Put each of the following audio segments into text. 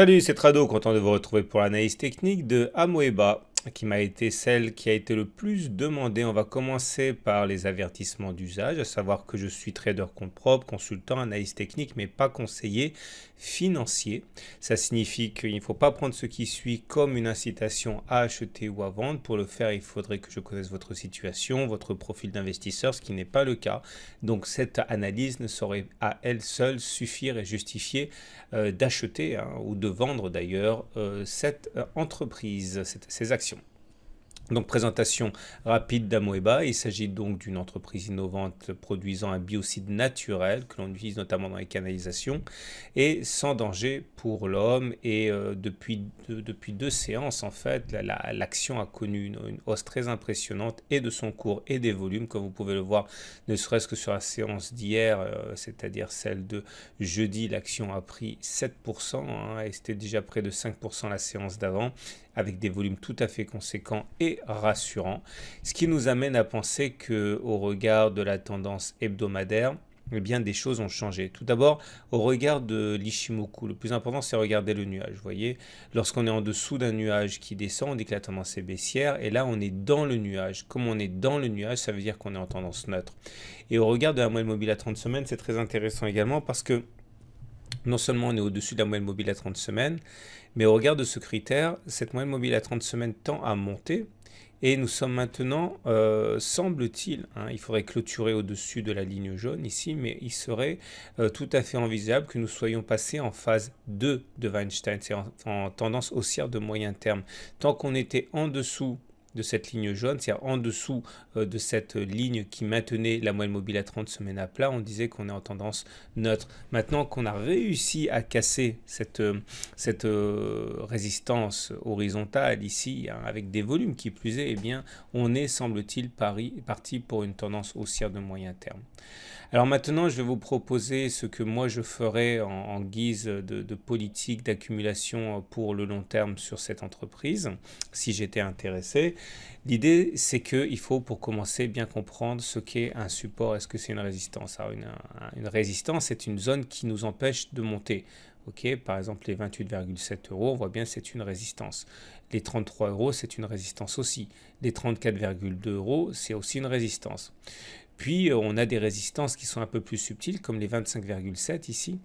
Salut, c'est Trado, content de vous retrouver pour l'analyse technique de Amoeba, qui m'a été celle qui a été le plus demandée. On va commencer par les avertissements d'usage, à savoir que je suis trader compte propre, consultant, analyse technique, mais pas conseiller financier. Ça signifie qu'il ne faut pas prendre ce qui suit comme une incitation à acheter ou à vendre. Pour le faire, il faudrait que je connaisse votre situation, votre profil d'investisseur, ce qui n'est pas le cas. Donc cette analyse ne saurait à elle seule suffire et justifier d'acheter ou de vendre d'ailleurs cette entreprise, ces actions. Donc présentation rapide d'Amoeba, il s'agit donc d'une entreprise innovante produisant un biocide naturel que l'on utilise notamment dans les canalisations et sans danger pour l'homme et depuis deux séances en fait l'action a connu une hausse très impressionnante et de son cours et des volumes comme vous pouvez le voir ne serait-ce que sur la séance d'hier, c'est-à-dire celle de jeudi, l'action a pris 7% et c'était déjà près de 5% la séance d'avant avec des volumes tout à fait conséquents et rassurants, ce qui nous amène à penser que au regard de la tendance hebdomadaire, eh bien des choses ont changé. Tout d'abord, au regard de l'Ishimoku, le plus important c'est regarder le nuage. Vous voyez, lorsqu'on est en dessous d'un nuage qui descend, on dit que la tendance est baissière, et là on est dans le nuage. Comme on est dans le nuage, ça veut dire qu'on est en tendance neutre. Et au regard de la moyenne mobile à 30 semaines, c'est très intéressant également parce que non seulement on est au-dessus de la moyenne mobile à 30 semaines, mais au regard de ce critère, cette moyenne mobile à 30 semaines tend à monter. Et nous sommes maintenant, semble-t-il, il faudrait clôturer au-dessus de la ligne jaune ici, mais il serait tout à fait envisageable que nous soyons passés en phase 2 de Weinstein, c'est en tendance haussière de moyen terme. Tant qu'on était en dessous de cette ligne jaune, c'est-à-dire en dessous de cette ligne qui maintenait la moyenne mobile à 30 semaines à plat, on disait qu'on est en tendance neutre. Maintenant qu'on a réussi à casser cette résistance horizontale ici, avec des volumes qui plus est, eh bien, on est, semble-t-il, parti pour une tendance haussière de moyen terme. Alors maintenant, je vais vous proposer ce que moi je ferais en guise de politique d'accumulation pour le long terme sur cette entreprise, si j'étais intéressé. L'idée, c'est qu'il faut, pour commencer, bien comprendre ce qu'est un support. Est-ce que c'est une résistance? Alors, une résistance, c'est une zone qui nous empêche de monter. Ok, par exemple, les 28,7 euros, on voit bien que c'est une résistance. Les 33 euros, c'est une résistance aussi. Les 34,2 euros, c'est aussi une résistance. Puis, on a des résistances qui sont un peu plus subtiles, comme les 25,7 ici.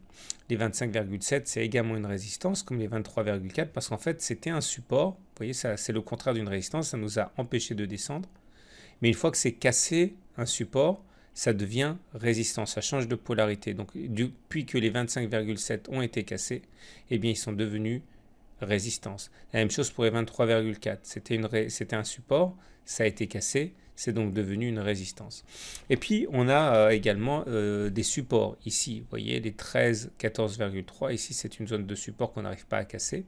Les 25,7, c'est également une résistance, comme les 23,4, parce qu'en fait, c'était un support. Vous voyez, c'est le contraire d'une résistance, ça nous a empêché de descendre. Mais une fois que c'est cassé, un support, ça devient résistance, ça change de polarité. Donc, depuis que les 25,7 ont été cassés, eh bien, ils sont devenus résistance. La même chose pour les 23,4. C'était un support, ça a été cassé, c'est donc devenu une résistance. Et puis, on a également des supports. Ici, vous voyez, les 13, 14,3. Ici, c'est une zone de support qu'on n'arrive pas à casser.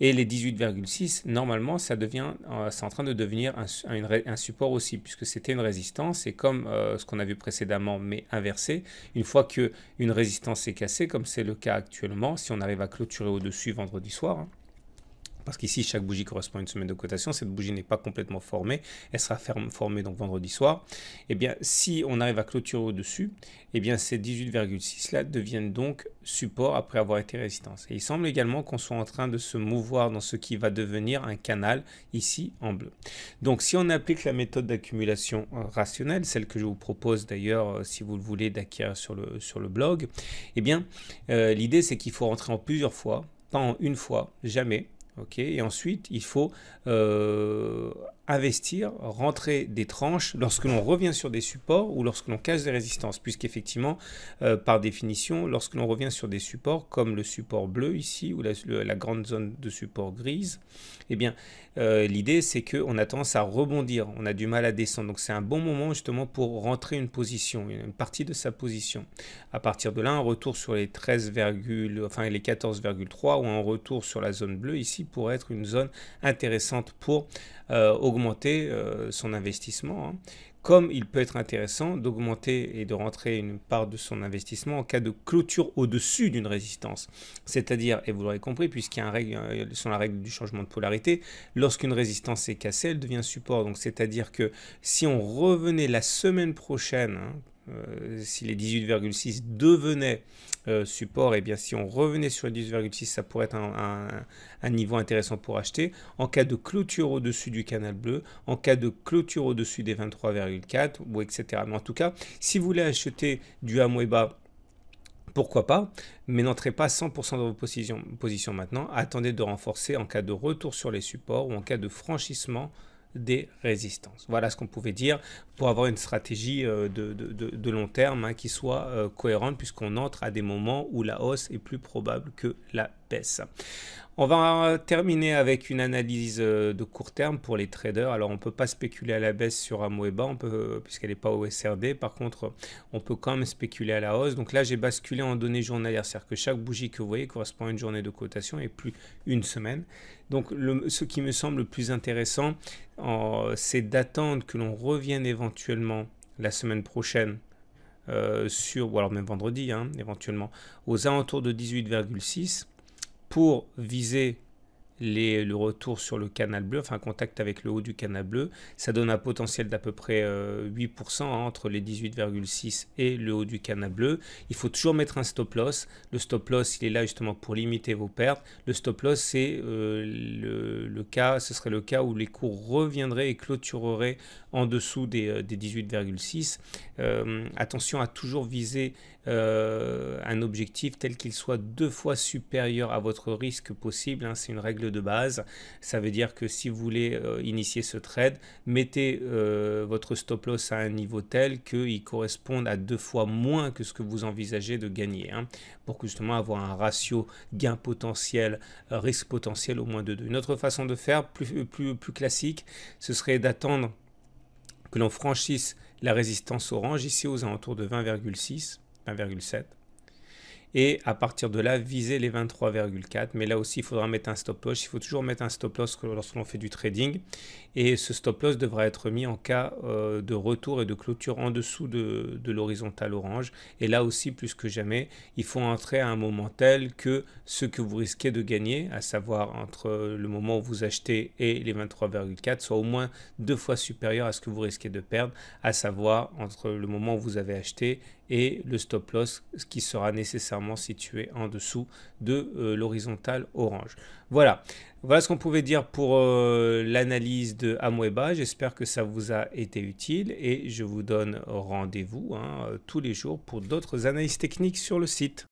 Et les 18,6, normalement, c'est en train de devenir un support aussi, puisque c'était une résistance. Et comme ce qu'on a vu précédemment, mais inversé, une fois qu'une résistance est cassée, comme c'est le cas actuellement, si on arrive à clôturer au-dessus vendredi soir, parce qu'ici, chaque bougie correspond à une semaine de cotation. Cette bougie n'est pas complètement formée. Elle sera formée donc vendredi soir. Eh bien, si on arrive à clôturer au-dessus, eh bien, ces 18,6 là deviennent donc support après avoir été résistance. Et il semble également qu'on soit en train de se mouvoir dans ce qui va devenir un canal ici en bleu. Donc, si on applique la méthode d'accumulation rationnelle, celle que je vous propose d'ailleurs, si vous le voulez, d'acquérir sur le blog, eh bien, l'idée, c'est qu'il faut rentrer en plusieurs fois, pas en une fois, jamais. Okay, et ensuite, il faut investir, rentrer des tranches lorsque l'on revient sur des supports ou lorsque l'on casse des résistances, puisqu'effectivement, par définition, lorsque l'on revient sur des supports comme le support bleu ici ou la grande zone de support grise, eh bien, l'idée c'est qu'on a tendance à rebondir, on a du mal à descendre, donc c'est un bon moment justement pour rentrer une position, une partie de sa position. À partir de là, un retour sur les 13, enfin les 14,3 ou un retour sur la zone bleue ici pourrait être une zone intéressante pour augmenter son investissement, comme il peut être intéressant d'augmenter et de rentrer une part de son investissement en cas de clôture au-dessus d'une résistance. C'est-à-dire, et vous l'aurez compris, puisqu'il y a la règle du changement de polarité, lorsqu'une résistance est cassée, elle devient support. Donc, c'est-à-dire que si on revenait la semaine prochaine, si les 18,6 devenaient support, et bien si on revenait sur les 18,6, ça pourrait être un niveau intéressant pour acheter. En cas de clôture au-dessus du canal bleu, en cas de clôture au-dessus des 23,4, ou etc. Mais en tout cas, si vous voulez acheter du Amoeba, pourquoi pas, mais n'entrez pas 100% dans vos positions maintenant. Attendez de renforcer en cas de retour sur les supports ou en cas de franchissement des résistances. Voilà ce qu'on pouvait dire pour avoir une stratégie de long terme qui soit cohérente, puisqu'on entre à des moments où la hausse est plus probable que la baisse. On va terminer avec une analyse de court terme pour les traders. Alors, on ne peut pas spéculer à la baisse sur Amoeba, puisqu'elle n'est pas au SRD. Par contre, on peut quand même spéculer à la hausse. Donc là, j'ai basculé en données journalières. C'est-à-dire que chaque bougie que vous voyez correspond à une journée de cotation et plus une semaine. Donc, ce qui me semble le plus intéressant, c'est d'attendre que l'on revienne éventuellement la semaine prochaine ou alors même vendredi, éventuellement, aux alentours de 18,6 pour viser le retour sur le canal bleu, enfin contact avec le haut du canal bleu. Ça donne un potentiel d'à peu près 8% entre les 18,6 et le haut du canal bleu. Il faut toujours mettre un stop loss. Le stop loss, il est là justement pour limiter vos pertes. Le stop loss, c'est ce serait le cas où les cours reviendraient et clôtureraient en dessous des 18,6. Attention à toujours viser un objectif tel qu'il soit 2 fois supérieur à votre risque possible. C'est une règle de base. Ça veut dire que si vous voulez initier ce trade, mettez votre stop loss à un niveau tel qu'il corresponde à 2 fois moins que ce que vous envisagez de gagner, pour justement avoir un ratio gain potentiel, risque potentiel au moins de 2. Une autre façon de faire, plus classique, ce serait d'attendre que l'on franchisse la résistance orange, ici aux alentours de 20,6, 20,7. Et à partir de là, viser les 23,4. Mais là aussi, il faudra mettre un stop loss. Il faut toujours mettre un stop loss lorsque l'on fait du trading. Et ce stop loss devra être mis en cas de retour et de clôture en dessous de l'horizontale orange. Et là aussi, plus que jamais, il faut entrer à un moment tel que ce que vous risquez de gagner, à savoir entre le moment où vous achetez et les 23,4, soit au moins 2 fois supérieur à ce que vous risquez de perdre, à savoir entre le moment où vous avez acheté et le stop loss qui sera nécessairement situé en dessous de l'horizontale orange. Voilà ce qu'on pouvait dire pour l'analyse de Amoeba. J'espère que ça vous a été utile et je vous donne rendez-vous tous les jours pour d'autres analyses techniques sur le site.